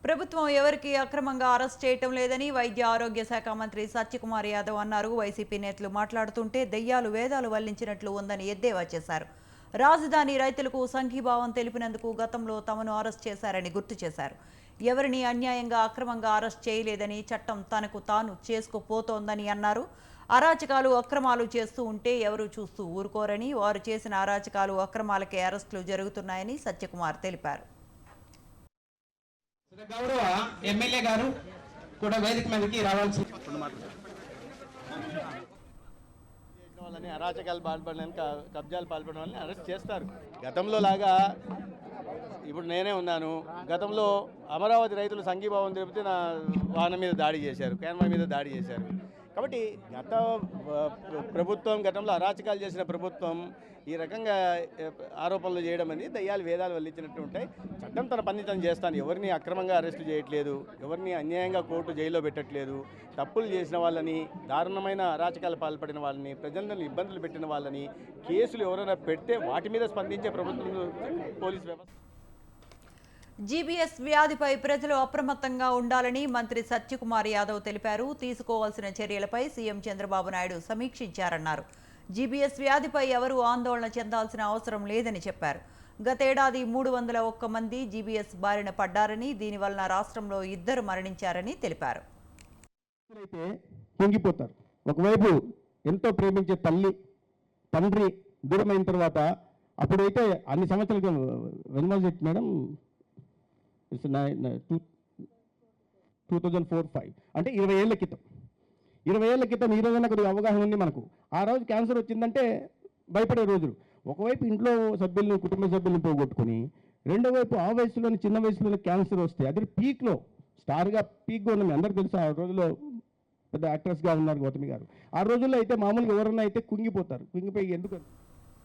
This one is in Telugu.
ప్రభుత్వం ఎవరికి అక్రమంగా అరెస్ట్ చేయటం లేదని వైద్య ఆరోగ్య శాఖ మంత్రి సత్యకుమార్ యాదవ్ అన్నారు. వైసీపీ నేతలు మాట్లాడుతుంటే దెయ్యాలు వేదాలు వల్లించినట్లు ఉందని ఎద్దేవా చేశారు. రాజధాని రైతులకు సంఘీభావం తెలిపినందుకు గతంలో తమను అరెస్ట్ చేశారని గుర్తు చేశారు. ఎవరిని అన్యాయంగా అక్రమంగా అరెస్ట్ చేయలేదని, చట్టం తనకు తాను చేసుకుపోతోందని అన్నారు. అరాచకాలు అక్రమాలు చేస్తూ ఉంటే ఎవరు చూస్తూ ఊరుకోరని, వారు చేసిన అరాచకాలు అక్రమాలకే అరెస్టులు జరుగుతున్నాయని సత్యకుమార్ తెలిపారు. గౌరవ ఎమ్మెల్యే గారు కూడా వేదిక మీదకి రావాల్సి వాళ్ళని అరాచకాలు పాల్పడిన కబ్జాలు పాల్పడిన వాళ్ళని అరెస్ట్ చేస్తారు. గతంలో లాగా ఇప్పుడు నేనే ఉన్నాను. గతంలో అమరావతి రైతులు సంఘీభావం తెలిపితే నా వాహనం మీద దాడి చేశారు, క్యాన్వాయ్ మీద దాడి చేశారు. కాబట్టి గత ప్రభుత్వం, గతంలో అరాచకాలు చేసిన ప్రభుత్వం ఈ రకంగా ఆరోపణలు చేయడం అనేది దయ్యాలు వేదాలు వల్లించినట్టు ఉంటాయి. చట్టం తన పని తను చేస్తాను. ఎవరిని అక్రమంగా అరెస్టు చేయట్లేదు, ఎవరిని అన్యాయంగా కోర్టు జైల్లో పెట్టట్లేదు. తప్పులు చేసిన వాళ్ళని, దారుణమైన అరాచకాలు పాల్పడిన వాళ్ళని, ప్రజలను ఇబ్బందులు పెట్టిన వాళ్ళని కేసులు ఎవరైనా పెడితే వాటి మీద స్పందించే ప్రభుత్వం, పోలీసు వ్యవస్థ. జీబీఎస్ వ్యాధిపై ప్రజలు అప్రమత్తంగా ఉండాలని మంత్రి సత్యకుమార్ యాదవ్ తెలిపారు. తీసుకోవాల్సిన చర్యలపై సీఎం చంద్రబాబు నాయుడు సమీక్షించారన్నారు. జీబీఎస్ వ్యాధిపై ఎవరూ ఆందోళన చెందాల్సిన అవసరం లేదని చెప్పారు. గతేడాది 301 మంది జీబీఎస్ బారిన పడ్డారని, దీనివల్ల రాష్ట్రంలో 2 మరణించారని తెలిపారు. పొంగిపోతారు. ఒకవైపు ఎంతో ప్రేమించే తల్లి, తండ్రి దూరమైన తర్వాత, అప్పుడైతే అన్ని సంవత్సరాలు వెన్వాజ్ మేడం 2004-05 అంటే 20 ఏళ్ల క్రితం. 20 ఏళ్ల క్రితం ఈ రోజున కొద్దిగా అవగాహన ఉంది మనకు. ఆ రోజు క్యాన్సర్ వచ్చిందంటే భయపడే రోజులు. ఒకవైపు ఇంట్లో సభ్యులను, కుటుంబ సభ్యులను పోగొట్టుకుని, రెండో వైపు ఆ వయసులోని, చిన్న వయసులోనే క్యాన్సర్ వస్తే, అది పీక్లో స్టార్గా పీక్గా ఉన్న మీ అందరికీ తెలుసు. ఆ రోజుల్లో పెద్ద యాక్ట్రెస్గా ఉన్నారు గౌతమి గారు. ఆ రోజుల్లో అయితే మామూలుగా ఎవరన్నా అయితే కుంగిపోతారు. కుంగిపోయి ఎందుకు